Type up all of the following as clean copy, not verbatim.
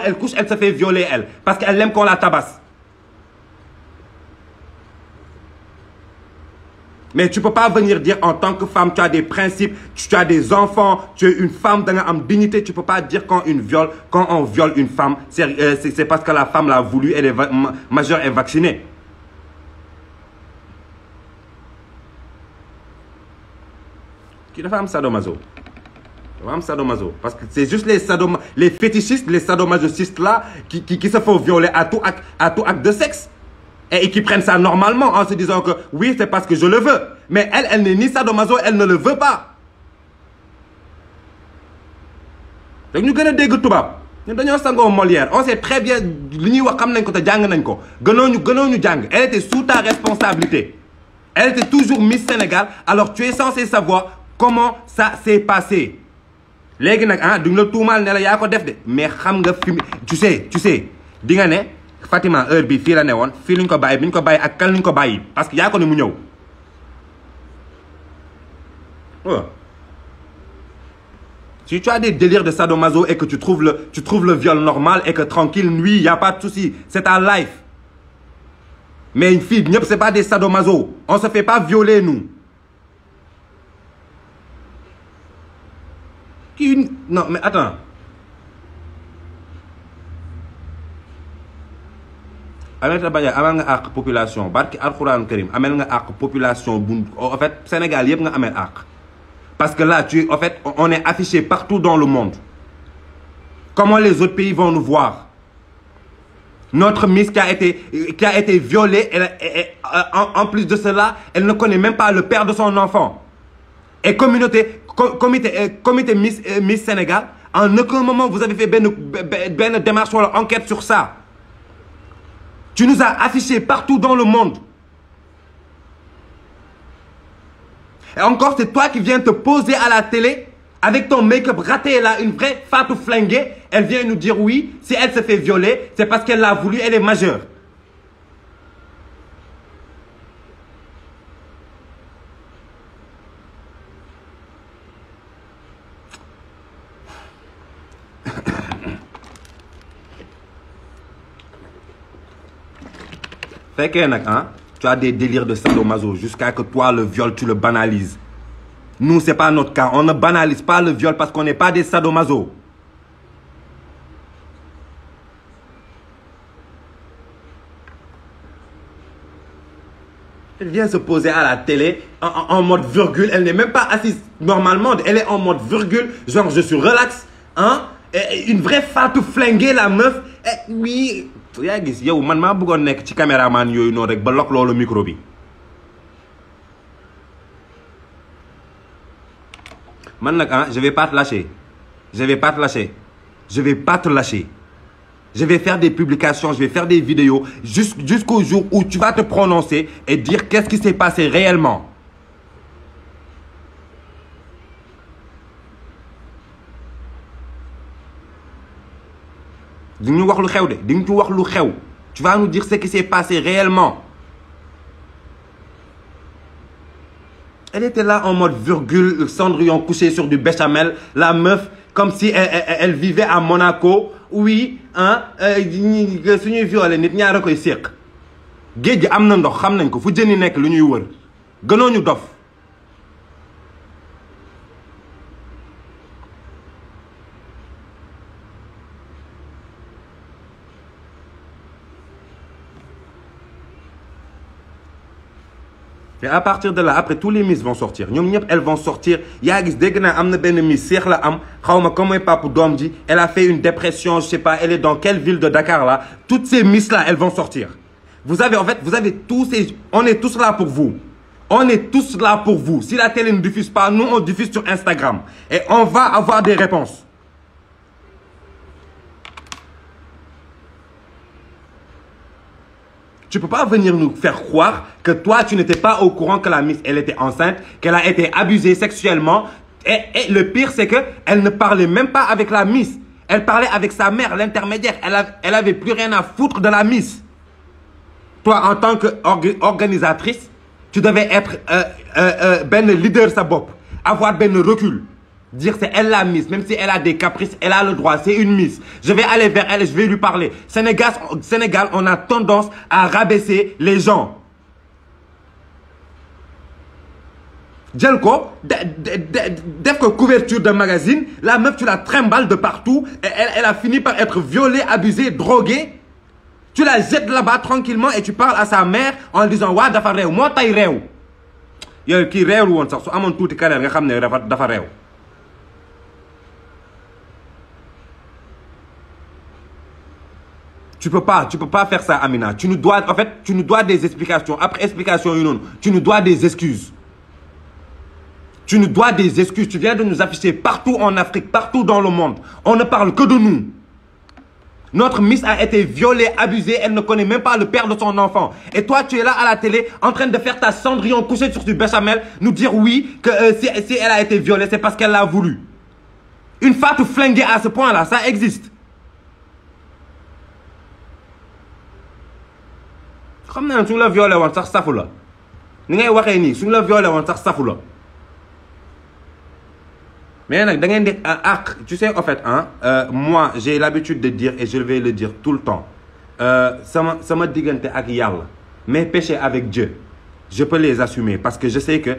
elle couche, elle se fait violer, elle. Parce qu'elle aime qu'on la tabasse. Mais tu peux pas venir dire en tant que femme, tu as des principes, tu as des enfants, tu es une femme dans une dignité. Tu peux pas dire quand on viole une femme, c'est parce que la femme l'a voulu, elle est majeure et vaccinée. Qui est femme sadomaso? Femme sadomaso. Parce que c'est juste les fétichistes, les sadomasochistes là, qui se font violer à tout acte de sexe. Et qui prennent ça normalement en se disant que oui, c'est parce que je le veux. Mais elle n'est ni sadomaso, elle ne le veut pas. Donc nous gëna dégg tubaab ñun dañoo sangoo Molière, on sait très bien li ñuy wax xam nañ ko te jàng nañ ko gënoo ñu jàng. Elle était sous ta responsabilité. Elle était toujours Miss Sénégal, alors tu es censé savoir comment ça s'est passé. Léegi nag ah duñ la tuumaal ne la yaa ko def de mais xam nga fi tu sais di nga ne Fatima heure bi fii la ne woon fii luñ ko bàyyi bi ñu ko bàyyi ak kan luñ ko bàyyi parce que yaa ko ne mu ñëw. Si tu as des délires de sadomaso et que tu trouves le viol normal et que tranquille, nuit, il n'y a pas de souci. C'est ta life. Mais une fille, ce n'est pas des sadomaso. On ne se fait pas violer, nous. Non, mais attends. Amel Tabaya, amel nga ak population. Barki Al-Quran Karim, amel nga ak population. En fait, Sénégal, yep nga amel ak. Parce que là, en fait, on est affiché partout dans le monde. Comment les autres pays vont nous voir? Notre Miss qui a été violée, en plus de cela, elle ne connaît même pas le père de son enfant. Et comité Miss Sénégal, en aucun moment vous avez fait une démarche ou une enquête sur ça. Tu nous as affichés partout dans le monde. Et encore, c'est toi qui viens te poser à la télé avec ton make-up raté là, une vraie fatou flinguée. Elle vient nous dire oui, si elle se fait violer, c'est parce qu'elle l'a voulu, elle est majeure. Fait que, hein? Tu as des délires de sadomaso jusqu'à que toi, le viol, tu le banalises. Nous, ce n'est pas notre cas. On ne banalise pas le viol parce qu'on n'est pas des sadomaso. Elle vient se poser à la télé en mode virgule. Elle n'est même pas assise normalement. Elle est en mode virgule. Genre, je suis relax. Hein? Et une vraie fatou flinguée, la meuf. Et oui... yaa gis yow man maa bëggoon nekk ci caméraman yooyu noonu rek ba lokk loolu micro bi man nag ah je vais pas te lâcher je vais pas te lâcher je vais pas te lâcher je vais faire des publications je vais faire des vidéos jusqu'au jour où tu vas te prononcer et dire qu'est-ce qui s'est passé réellement. Tu vas nous dire ce qui s'est passé réellement. Elle était là en mode virgule, Cendrillon couché sur du béchamel. La meuf, comme si elle vivait à Monaco. Oui, hein, suñuy violé nit ñaara koy séq. Géej gi am na ndox xam nañ ko fu jëni nekk lu ñuy wër. Gënoo ñu dof. Et à partir de là, après, tous les Miss vont sortir. Elles vont sortir. Yagis, dès que une Miss, elle a fait une dépression, je sais pas, elle est dans quelle ville de Dakar là. Toutes ces Miss-là, elles vont sortir. Vous avez tous ces... On est tous là pour vous. On est tous là pour vous. Si la télé ne diffuse pas, nous, on diffuse sur Instagram. Et on va avoir des réponses. Tu ne peux pas venir nous faire croire que toi, tu n'étais pas au courant que la Miss, elle était enceinte, qu'elle a été abusée sexuellement. Et le pire, c'est qu'elle ne parlait même pas avec la Miss. Elle parlait avec sa mère, l'intermédiaire. Elle avait plus rien à foutre de la Miss. Toi, en tant qu'organisatrice, tu devais être ben leader sa bop, avoir ben recul. Dire c'est elle la Miss, même si elle a des caprices, elle a le droit, c'est une Miss. Je vais aller vers elle et je vais lui parler. Sénégal, on a tendance à rabaisser les gens. Jël ko def ko couverture de magazine, la meuf tu la trimbales de partout et elle a fini par être violée, abusée, droguée. Tu la jettes là-bas tranquillement et tu parles à sa mère en disant waa dafa réew moo tay réew. Yow kii réewul woon sax su amoon tuuti carrière nga xam ne dafa réew. Tu peux pas faire ça, Amina. Tu nous dois des explications. Après explication, tu nous dois des excuses. Tu nous dois des excuses. Tu viens de nous afficher partout en Afrique, partout dans le monde. On ne parle que de nous. Notre Miss a été violée, abusée. Elle ne connaît même pas le père de son enfant. Et toi, tu es là à la télé, en train de faire ta Cendrillon couchée sur du béchamel, nous dire oui, que si elle a été violée, c'est parce qu'elle l'a voulu. Une femme flinguée à ce point-là, ça existe. Xam naa su la violé woon sax safu la ni ngay waxee nii su la violé woon sax safu la mais nag da ngeen di tu sais en fait moi j'ai l'habitude de dire et je vais le dire tout le temps sama diggante ak yàlla mes péchés avec Dieu je peux les assumer parce que je sais que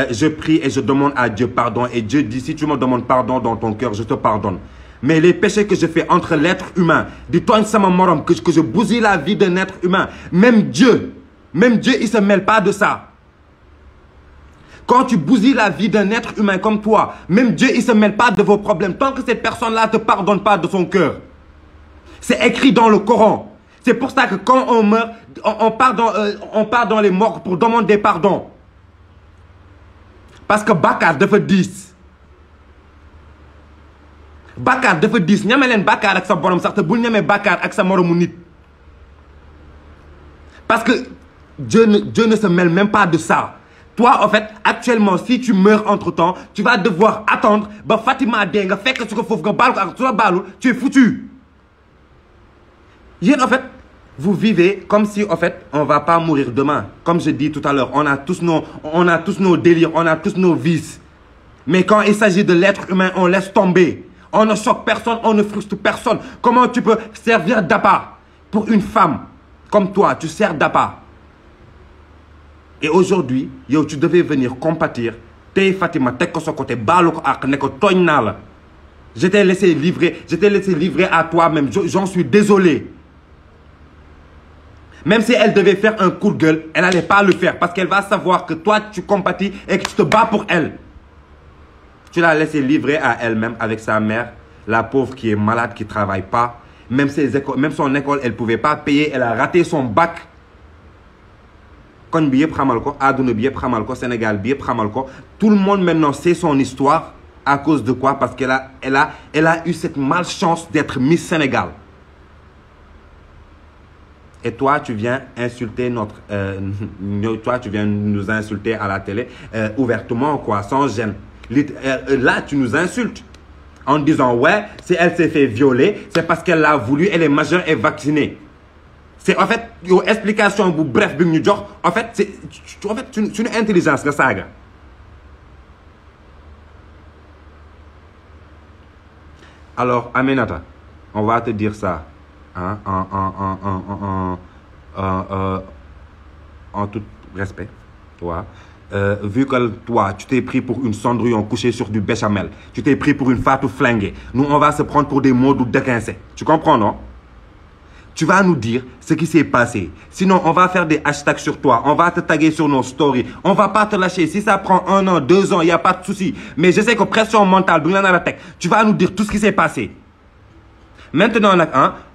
je prie et je demande à Dieu pardon et Dieu dit si tu me demandes pardon dans ton cœur je te pardonne. Mais les péchés que je fais entre l'être humain, du tooñ sama morom, que je bousille la vie d'un être humain, même Dieu, il se mêle pas de ça. Quand tu bousilles la vie d'un être humain comme toi, même Dieu, il se mêle pas de vos problèmes. Tant que cette personne-là ne te pardonne pas de son cœur. C'est écrit dans le Coran. C'est pour ça que quand on meurt, on part dans les morgues pour demander pardon. Parce que bàkkaar dafa diis. Bàkkaar dafa diis ñame leen bàkkaar ak sa borom sax te bul ñame bàkkaar ak sa moromu nit parce que Dieu ne se mêle même pas de ça. Toi en fait actuellement si tu meurs entre-temps tu vas devoir attendre ba Fatima dee nga fekk su ko foofu nga baal ko ak su la baalul tu es foutu. Yéen en fait vous vivez comme si en fait on va pas mourir demain. Comme je dis tout à l'heure, on a tous nos délires, on a tous nos vices. Mais quand il s'agit de l'être humain, on laisse tomber. On ne choque personne, on ne frustre personne. Comment tu peux servir d'appât pour une femme comme toi? Tu sers d'appât. Et aujourd'hui, yow tu devais venir compatir. Tey Fatima teg ko sa côté baalu ko ak ne ko tooñ naa la. Je t'ai laissé livrer à toi-même. J'en suis désolé. Même si elle devait faire un coup de gueule, elle n'allait pas le faire parce qu'elle va savoir que toi tu compatis et que tu te bats pour elle. Tu l'as laissé livrer à elle-même avec sa mère, la pauvre qui est malade, qui ne travaille pas. Même son école, elle ne pouvait pas payer. Elle a raté son bac. Koñ bi yëpp xamal ko, àdduna bi yëpp xamal ko, Sénégal bi yëpp xamal ko. Tout le monde maintenant sait son histoire. À cause de quoi? Parce qu'elle a eu cette malchance d'être Miss Sénégal. Et toi, tu viens insulter toi, tu viens nous insulter à la télé ouvertement, quoi, sans gêne. Là, tu nous insultes en disant ouais, si elle s'est fait violer, c'est parce qu'elle l'a voulu, elle est majeure et vaccinée. C'est en fait une explication bref bi ñu jox. En fait, c'est une intelligence nga saaga. Alors, Aminata, on va te dire ça hein, en tout respect, toi. Vu que toi, tu t'es pris pour une Cendrillon couchée sur du béchamel, tu t'es pris pour une Fatou flinguée, nous, on va se prendre pour des mots de déquincés. Tu comprends, non? Tu vas nous dire ce qui s'est passé. Sinon, on va faire des hashtags sur toi. On va te taguer sur nos stories. On va pas te lâcher. Si ça prend 1 an, 2 ans, il n'y a pas de souci. Mais je sais que pression mentale, tu vas nous dire tout ce qui s'est passé. Maintenant,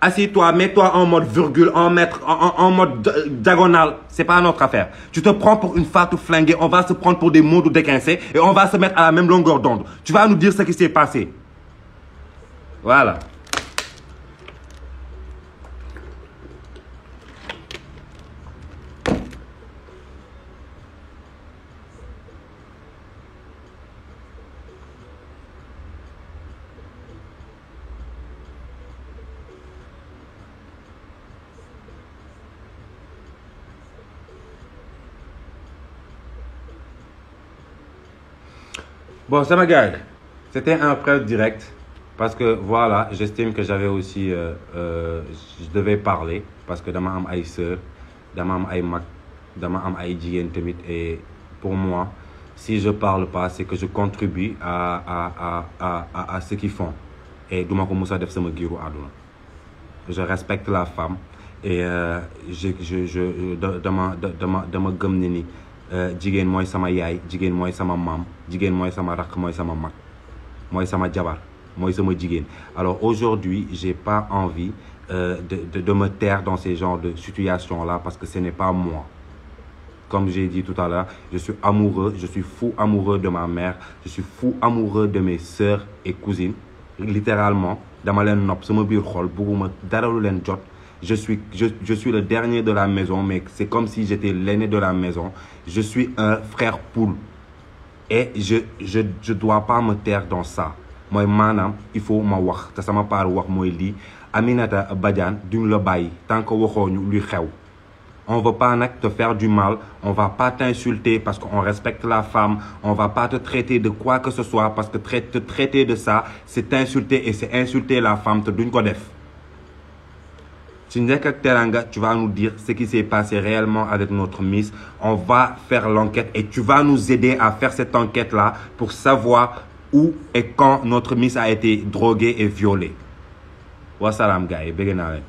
assieds-toi, mets-toi en mode virgule, en mode diagonale. C'est pas notre affaire. Tu te prends pour une Fatou flinguée. On va se prendre pour des mots de déquincés et on va se mettre à la même longueur d'onde. Tu vas nous dire ce qui s'est passé. Voilà. Bon, sama gars yi C'était un prêt direct parce que voilà, j'estime que j'avais aussi je devais parler parce que dama am ay sœur, dama am ay mag, dama am ay jigéen tamit et pour moi, si je parle pas, c'est que je contribue à ce qu'ils font et duma ko musa def sama giiru àdduna. Je respecte la femme et dama gëm ne ni jigéen mooy sama yaay, jigéen mooy sama maam, jigéen mooy sama rakk, mooy sama mag, mooy sama jabar, mooy sama jigéen. Alors aujourd'hui, j'ai pas envie de me taire dans ces genres de situations-là parce que ce n'est pas moi. Comme j'ai dit tout à l'heure, je suis amoureux, je suis fou amoureux de ma mère, je suis fou amoureux de mes sœurs et cousines. Littéralement, dama leen nopp sama biir xol bëgguma dara lu leen jot. Je suis le dernier de la maison, mais c'est comme si j'étais l'aîné de la maison. Je suis un frère poule. Et je dois pas me taire dans ça. Mooy maanaam il faut ma wax te sama part wax mooy lii Aminata Badiane duñ la bàyyi tant que waxooñu luy xew. On veut pas nag te faire du mal, on va pas t'insulter parce qu'on respecte la femme, on va pas te traiter de quoi que ce soit parce que te traiter de ça, c'est t'insulter et c'est insulter la femme te duñ ko def. Si Njekk ak Teranga, tu vas nous dire ce qui s'est passé réellement avec notre Miss. On va faire l'enquête et tu vas nous aider à faire cette enquête-là pour savoir où et quand notre Miss a été droguée et violée. Wassalam gars yi, bëgg naa leen.